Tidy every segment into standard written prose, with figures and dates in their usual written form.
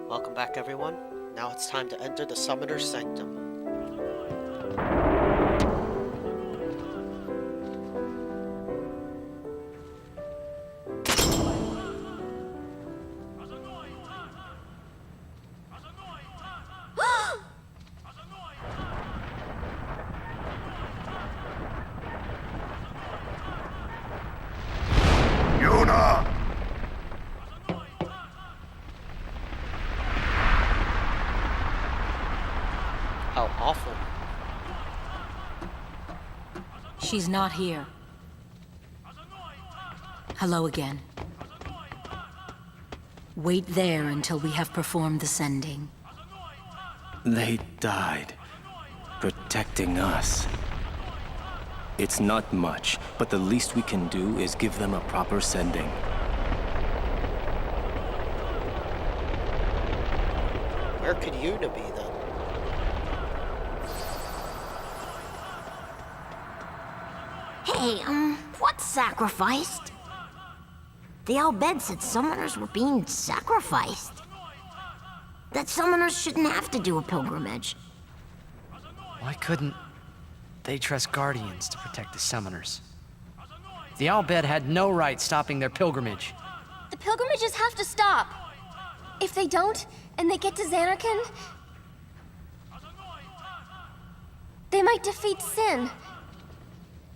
Welcome back, everyone. Now it's time to enter the Summoner's Sanctum. Yuna! How awful. She's not here. Hello again. Wait there until we have performed the sending. They died, protecting us. It's not much, but the least we can do is give them a proper sending. Where could Yuna be then? Hey, what's sacrificed? The Al Bhed said summoners were being sacrificed. That summoners shouldn't have to do a pilgrimage. Why couldn't they trust guardians to protect the summoners? The Al Bhed had no right stopping their pilgrimage. The pilgrimages have to stop. If they don't, and they get to Zanarkand, they might defeat Sin.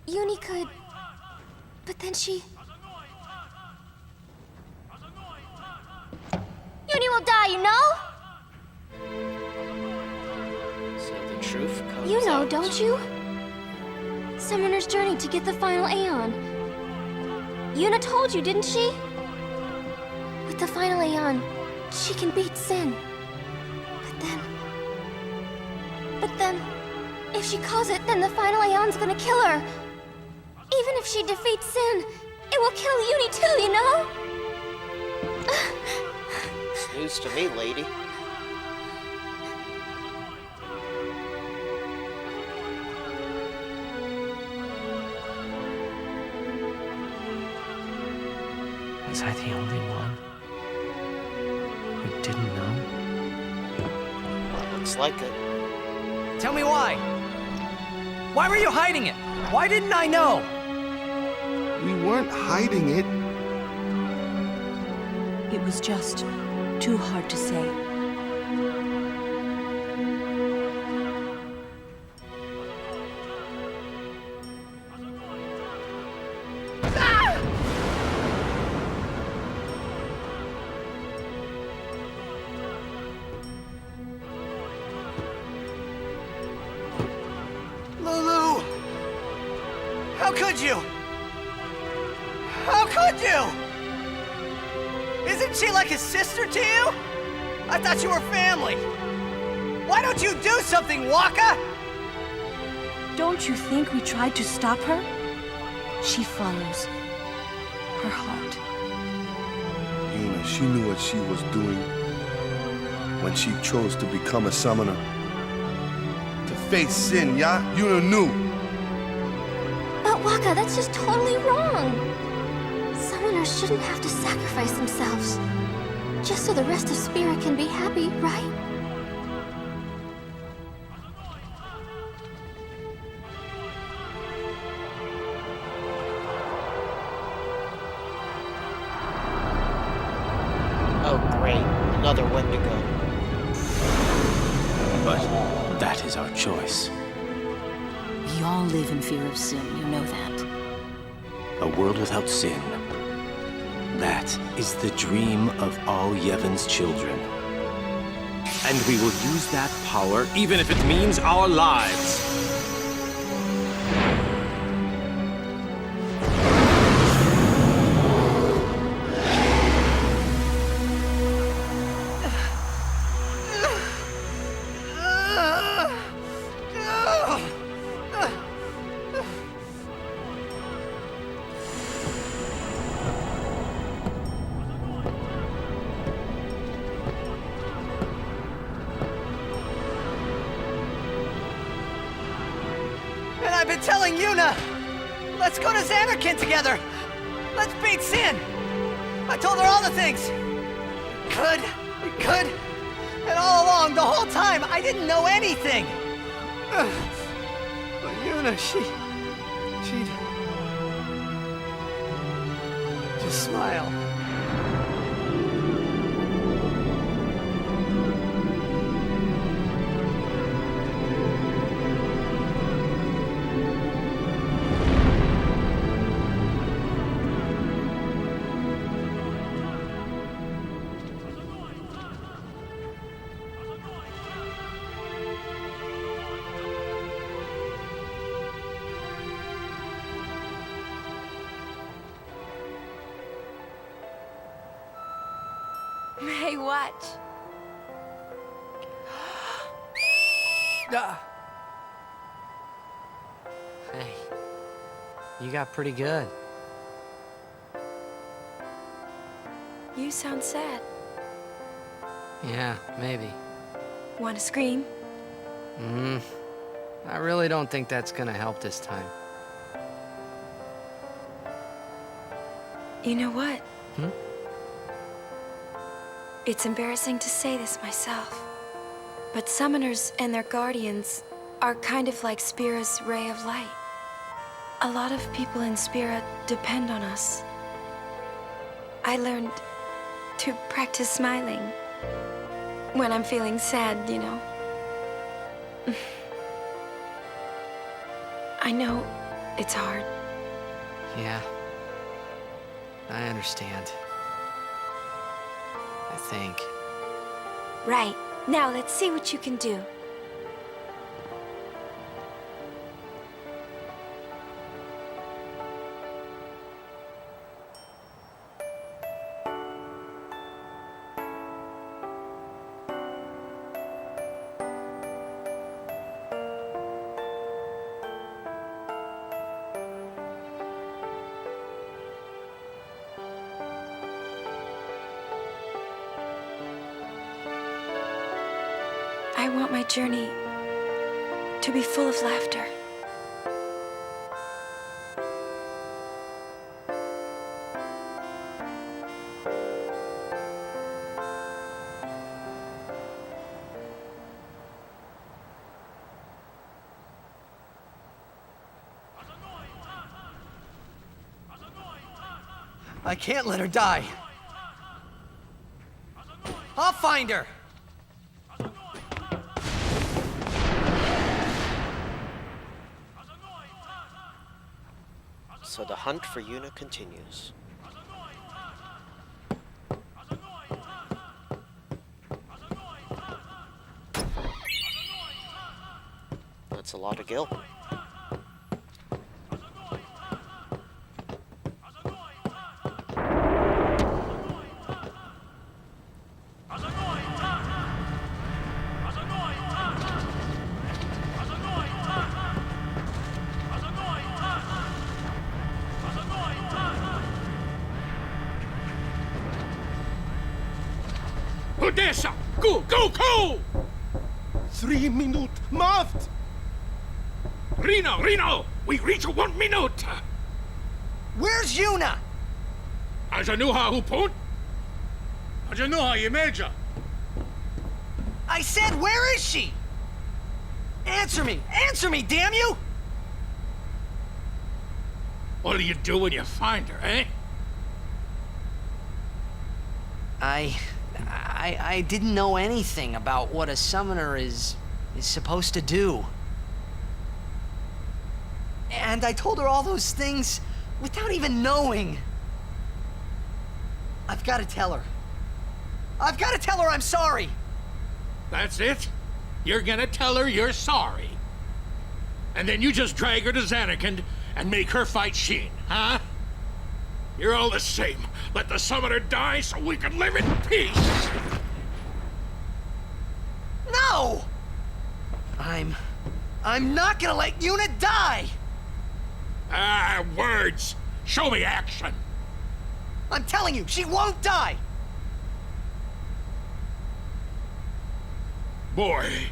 Uni could... But then she... Uni will die, you know? So the truth comes You know, out. don't you? Summoner's journey to get the final Aeon. Yuna told you, didn't she? With the final Aeon, she can beat Sin. But then... If she calls it, then the final Aeon's gonna kill her. Even if she defeats Sin, it will kill Uni too, you know? It's news to me, lady. Was I the only one who didn't know? Well, looks like it. Tell me why! Why were you hiding it? Why didn't I know? We weren't hiding it. It was just too hard to say. Lulu! How could you? How could you? Isn't she like a sister to you? I thought you were family. Why don't you do something, Waka? Don't you think we tried to stop her? She follows her heart. Yuna, she knew what she was doing when she chose to become a summoner. To face Sin, yeah? Yuna knew. But Waka, that's just totally wrong. Summoners shouldn't have to sacrifice themselves. Just so the rest of Spirit can be happy, right? Oh, great. Another Wendigo. But that is our choice. We all live in fear of Sin, you know that. A world without sin. That is the dream of all Yevon's children. And we will use that power even if it means our lives. And I've been telling Yuna, let's go to Zanarkand together. Let's beat Sin. I told her all the things. We could, And all along, the whole time, I didn't know anything! But Yuna, she'd just smile. Hey, watch. Hey, you got pretty good. You sound sad. Yeah, maybe. Want to scream? I really don't think that's gonna help this time. You know what? Hmm? It's embarrassing to say this myself, but summoners and their guardians are kind of like Spira's ray of light. A lot of people in Spira depend on us. I learned to practice smiling when I'm feeling sad, you know. I know it's hard. Yeah. I understand. I think. Right. Now let's see what you can do. I want my journey to be full of laughter. I can't let her die. I'll find her. So the hunt for Yuna continues. That's a lot of Gil. Odessa! Go, go, go! 3 minutes, Maft! Reno! We reach 1 minute! Where's Yuna? Ajanuha hupon? Ajanuha Yemeja! I said, where is she? Answer me! Answer me, damn you! What'll you do when you find her, eh? I didn't know anything about what a summoner is supposed to do. And I told her all those things without even knowing. I've got to tell her. I've got to tell her I'm sorry. That's it? You're gonna tell her you're sorry. And then you just drag her to Zanarkand and make her fight Sheen, huh? You're all the same. Let the summoner die so we can live in peace! No! I'm not gonna let Yuna die! Ah, words! Show me action! I'm telling you, she won't die! Boy,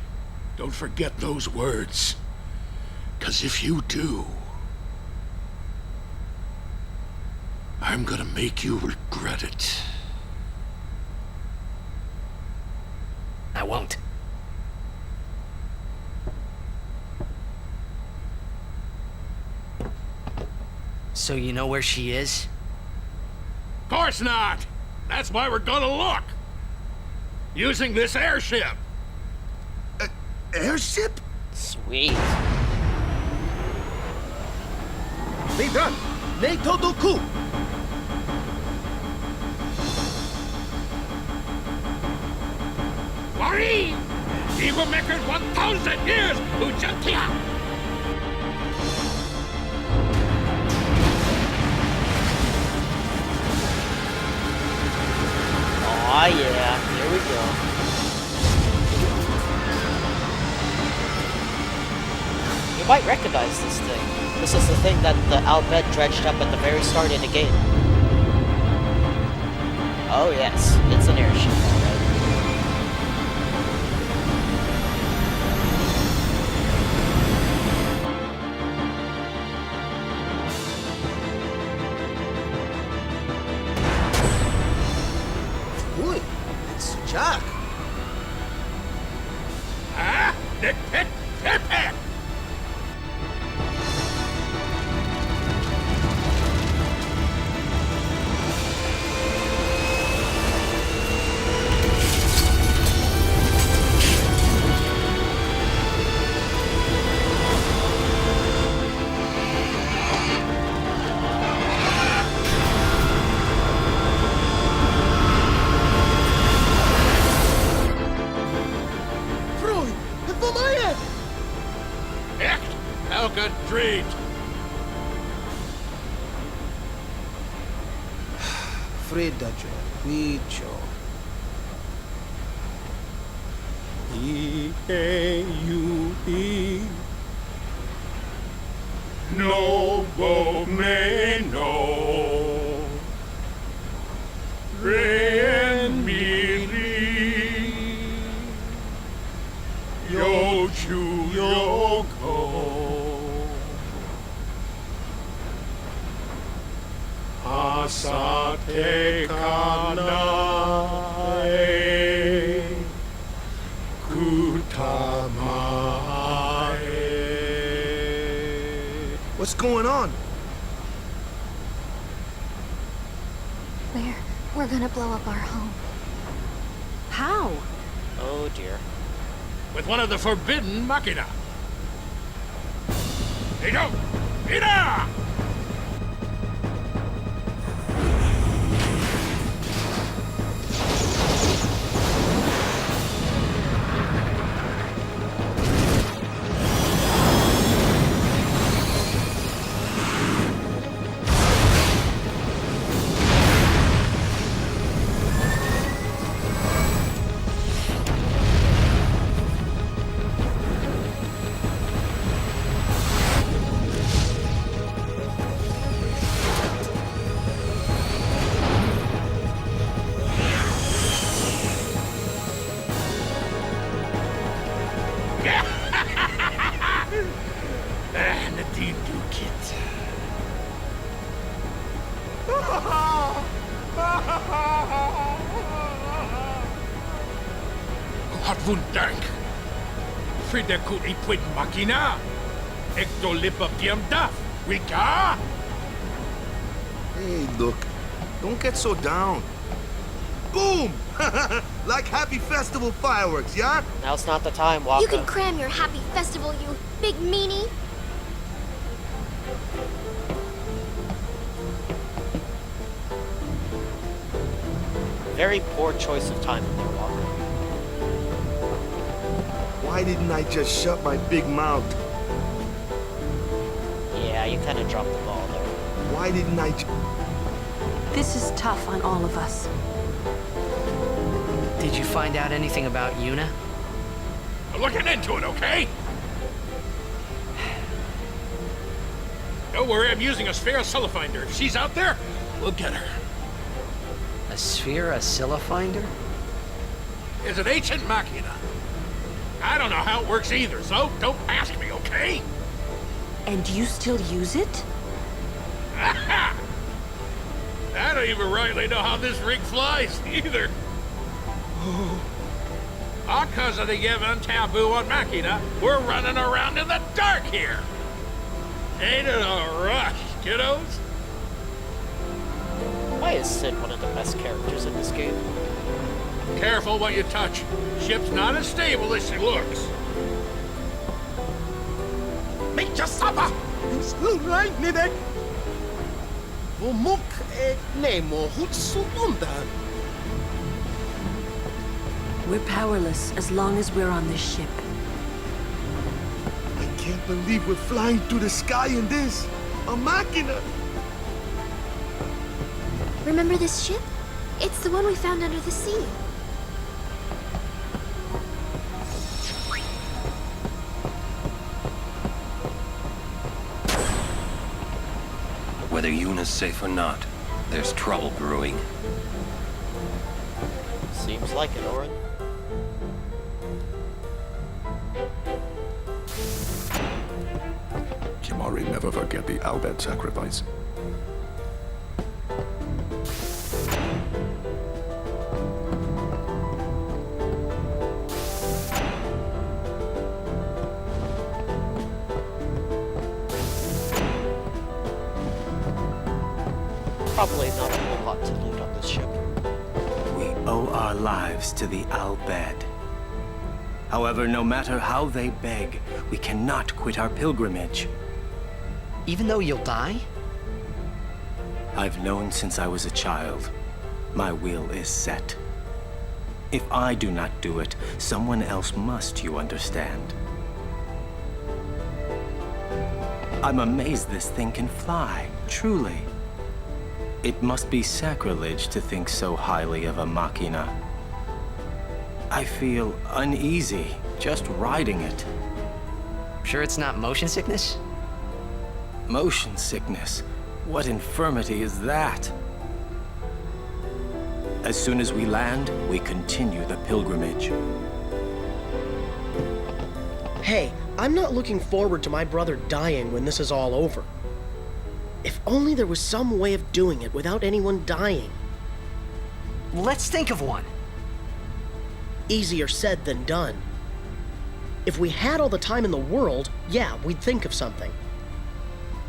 don't forget those words. 'Cause if you do, I'm gonna make you regret it. I So you know where she is? Of course not! That's why we're gonna look! Using this airship! Airship? Sweet. Nathan! Neitodoku! Wari! Evil Maker 1,000 years! Ujantia! Aw, yeah. Here we go. You might recognize this thing. This is the thing that the Al Bhed dredged up at the very start of the game. Oh yes, it's an airship, alright. Boy, it's Jack. Ah! Nick Pick! Pick! Freud, vad är det? Echt! Helga Dreed! Fredda Micho. E-A-U-E Nobo Meno Ren Miri Yochu Yoko Asate Kanae Kutamae. What's going on? We're gonna blow up our home. How? Oh dear. With one of the forbidden machina. Hey, go! Ida! Nadine Dukit. Hartwundank. Friedekut ipwit machina. Ectolipa piamdaf. Wika? Hey, look, don't get so down. Boom! Like happy festival fireworks, yeah? Now's not the time, Waka. You can cram your happy festival, you big meanie. Very poor choice of timing there, Waka. Why didn't I just shut my big mouth? Yeah, you kind of dropped the ball there. Why didn't I This is tough on all of us. Did you find out anything about Yuna? I'm looking into it, okay? Don't worry, I'm using a sphere Finder. If she's out there, we'll get her. A sphere, a Finder? It's an ancient machina. I don't know how it works either, so don't ask me, okay? And you still use it? I don't even rightly know how this rig flies, either. All cause of the given taboo on Machina, we're running around in the dark here. Ain't it a rush, kiddos? Why is Sid one of the best characters in this game? Careful what you touch. Ship's not as stable as she looks. Make your supper! It's right, Nidek! Vumuk e nemo hutsumundan. We're powerless as long as we're on this ship. I can't believe we're flying through the sky in this. A machina. Remember this ship? It's the one we found under the sea. Whether Yuna's safe or not, there's trouble brewing. Seems like it, Orin. Kimahri never forget the Al Bhed sacrifice. Probably not a whole lot to loot on this ship. We owe our lives to the Al Bhed. However, no matter how they beg, we cannot quit our pilgrimage. Even though you'll die? I've known since I was a child. My will is set. If I do not do it, someone else must, you understand. I'm amazed this thing can fly, truly. It must be sacrilege to think so highly of a machina. I feel uneasy just riding it. Sure it's not motion sickness? Motion sickness? What infirmity is that? As soon as we land, we continue the pilgrimage. Hey, I'm not looking forward to my brother dying when this is all over. If only there was some way of doing it without anyone dying. Let's think of one. Easier said than done. If we had all the time in the world, yeah, we'd think of something.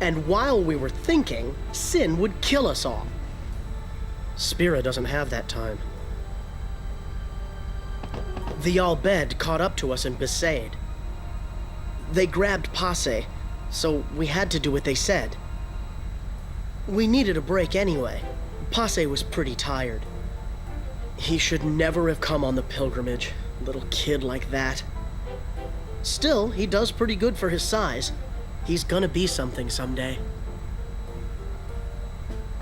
And while we were thinking, Sin would kill us all. Spira doesn't have that time. The Al Bhed caught up to us in Besaid. They grabbed Passe, so we had to do what they said. We needed a break anyway. Passe was pretty tired. He should never have come on the pilgrimage, little kid like that. Still, he does pretty good for his size. He's gonna be something someday.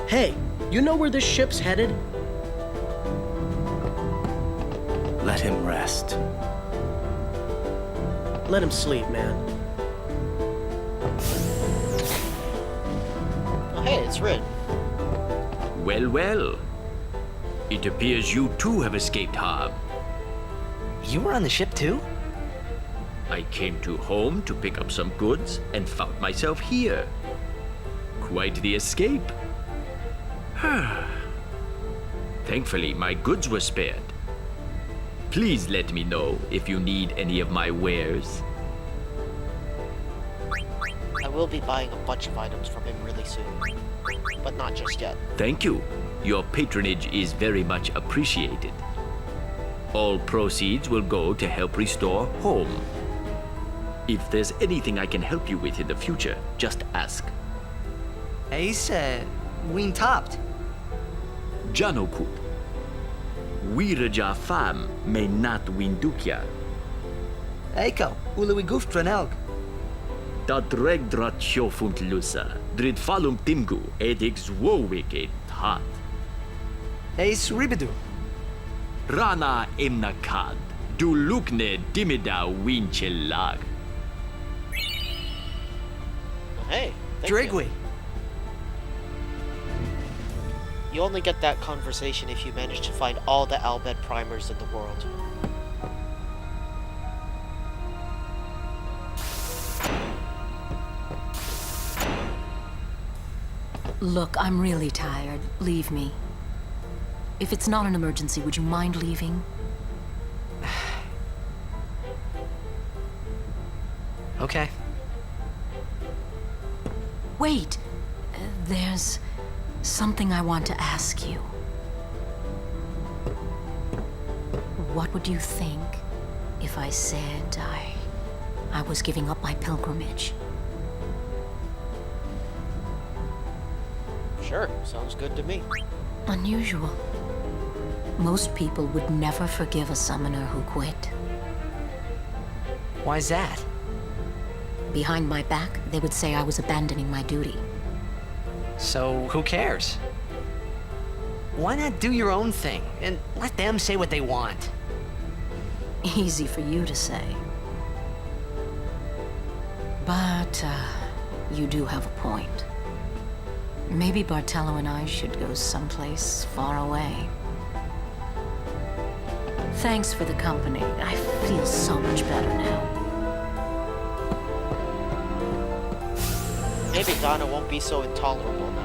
Hey, you know where this ship's headed? Let him rest. Let him sleep, man. Oh, hey, it's Rid. Well, well. It appears you too have escaped harm. You were on the ship too? I came to home to pick up some goods and found myself here. Quite the escape. Thankfully, my goods were spared. Please let me know if you need any of my wares. I will be buying a bunch of items from him really soon. But not just yet. Thank you. Your patronage is very much appreciated. All proceeds will go to help restore home. If there's anything I can help you with in the future, just ask. Ace, wing topped. Janokut. Wiraja fam may not windukya. Eiko, uluwi goof tranelg. Dat regdrat sjofunt lusa, drid falum timgu, edix wowik et hat. Ace ribidu. Rana emnakad, du lukne dimida winchelag. Hey, thank Drigwi. You only get that conversation if you manage to find all the Al Bhed primers in the world. Look, I'm really tired. Leave me. If it's not an emergency, would you mind leaving? Okay. Wait. Something I want to ask you. What would you think if I said I was giving up my pilgrimage? Sure, sounds good to me. Unusual. Most people would never forgive a summoner who quit. Why's that? Behind my back, they would say I was abandoning my duty. So, who cares? Why not do your own thing and let them say what they want? Easy for you to say. But, you do have a point. Maybe Bartello and I should go someplace far away. Thanks for the company. I feel so much better now. Maybe Donna won't be so intolerable now.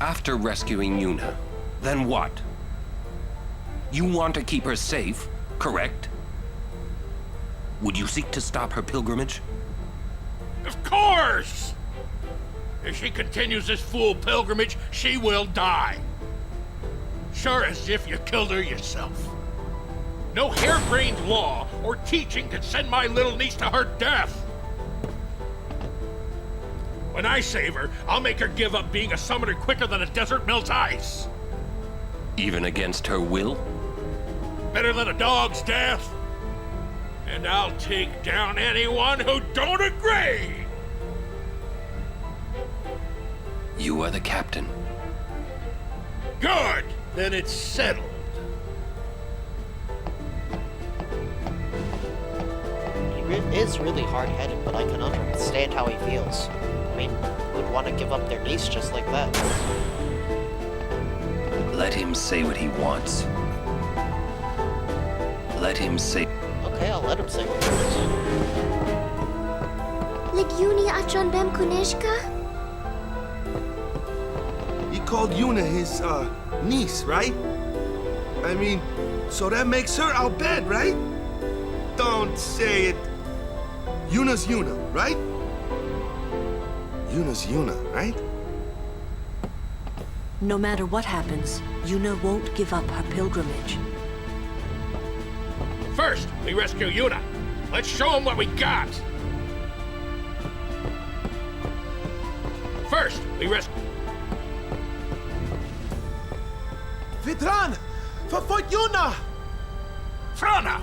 After rescuing Yuna, then what? You want to keep her safe, correct? Would you seek to stop her pilgrimage? Of course! If she continues this fool pilgrimage, she will die. Sure as if you killed her yourself. No harebrained law or teaching can send my little niece to her death. When I save her, I'll make her give up being a summoner quicker than a desert melts ice. Even against her will? Better than a dog's death. And I'll take down anyone who don't agree. You are the captain. Good. Then it's settled. He is really hard-headed, but I can understand how he feels. I mean, who would want to give up their niece just like that? Let him say what he wants. Let him say... Okay, I'll let him say what he wants. Legiuni Atron Bem Kuneshka? He called Yuna his, niece, right? I mean, so that makes her Al Bhed, right? Don't say it. Yuna's Yuna, right? Yuna's Yuna, right? No matter what happens, Yuna won't give up her pilgrimage. First, we rescue Yuna. Let's show them what we got. First, we rescue... Vitran! Verfolgt Yuna! Frana!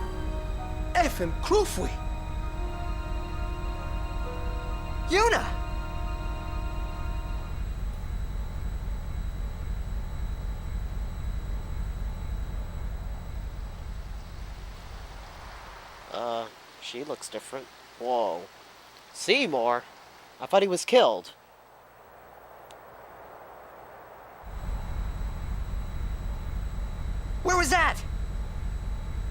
Effen Krufwi! Yuna! She looks different. Whoa. Seymour? I thought he was killed. Where was that?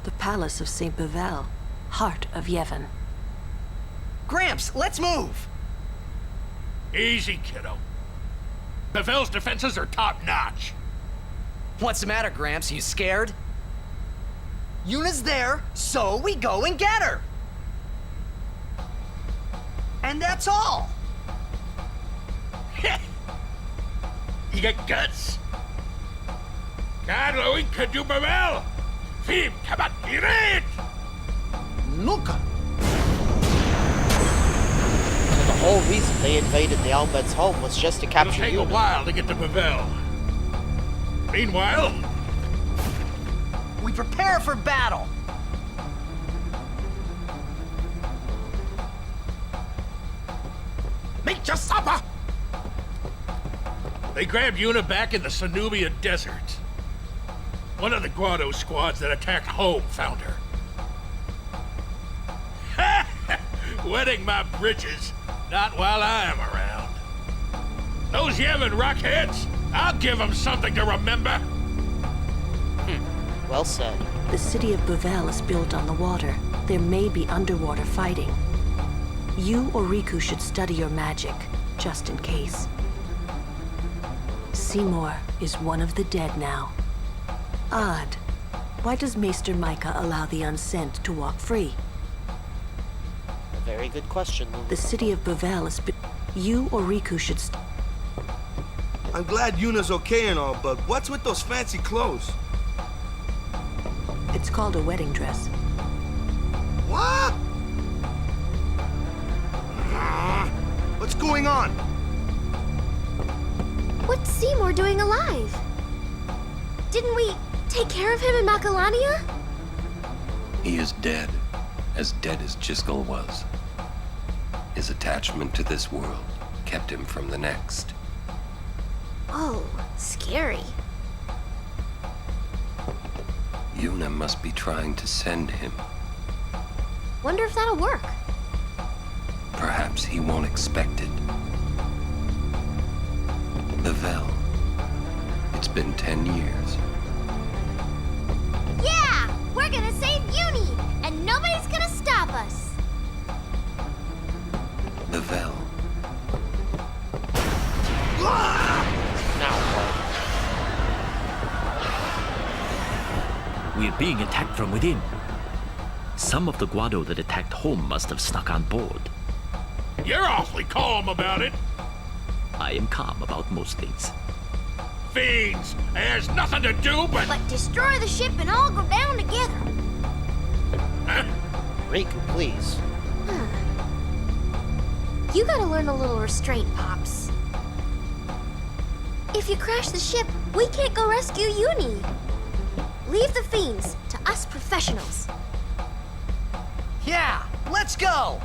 The Palace of St. Bevel, heart of Yevon. Gramps, let's move! Easy, kiddo. Bevel's defenses are top-notch. What's the matter, Gramps? You scared? Yuna's there, so we go and get her! And that's all! You got guts? Carlo Inca du Bevel! Fim kabat iret! Luca! So the whole reason they invaded the Al Bhed's home was just to capture It'll take Yuna. a while to get to Bevel. Meanwhile... We prepare for battle! Make your supper! They grabbed Yuna back in the Sanubia Desert. One of the Guado squads that attacked home found her. Wetting my britches, not while I'm around. Those Yevon rockheads, I'll give them something to remember. Well said. The city of Bavel is built on the water. There may be underwater fighting. You or Riku should study your magic, just in case. Seymour is one of the dead now. Odd. Why does Maester Micah allow the unsent to walk free? A very good question, Lulu. The city of Bavel is... You or Riku should... I'm glad Yuna's okay and all, but what's with those fancy clothes? It's called a wedding dress. What? What's going on? What's Seymour doing alive? Didn't we take care of him in Macalania? He is dead as Jiskel was. His attachment to this world kept him from the next. Oh, scary. Yuna must be trying to send him. Wonder if that'll work. Perhaps he won't expect it. The Vel. It's been 10 years. Yeah! We're gonna save Uni, and nobody's gonna stop us. The Vel. Now We're being attacked from within. Some of the Guado that attacked home must have snuck on board. You're awfully calm about it. I am calm about most things. Fiends! There's nothing to do but... But destroy the ship and all go down together. Huh? Riku, please. You gotta learn a little restraint, Pops. If you crash the ship, we can't go rescue Uni. Leave the fiends to us professionals. Yeah, let's go!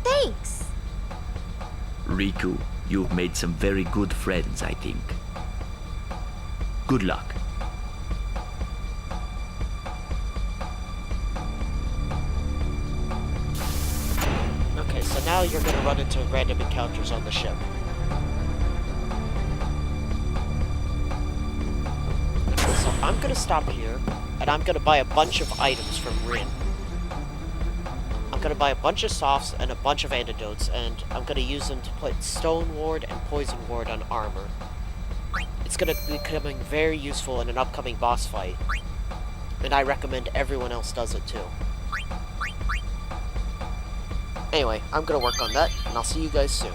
Thanks. Riku, you've made some very good friends, I think. Good luck. Okay, so now you're gonna run into random encounters on the ship. So I'm gonna stop here, and I'm gonna buy a bunch of items from Rin. I'm gonna buy a bunch of softs and a bunch of antidotes, and I'm gonna use them to put Stone Ward and Poison Ward on armor. It's gonna be becoming very useful in an upcoming boss fight, and I recommend everyone else does it too. Anyway, I'm gonna work on that, and I'll see you guys soon.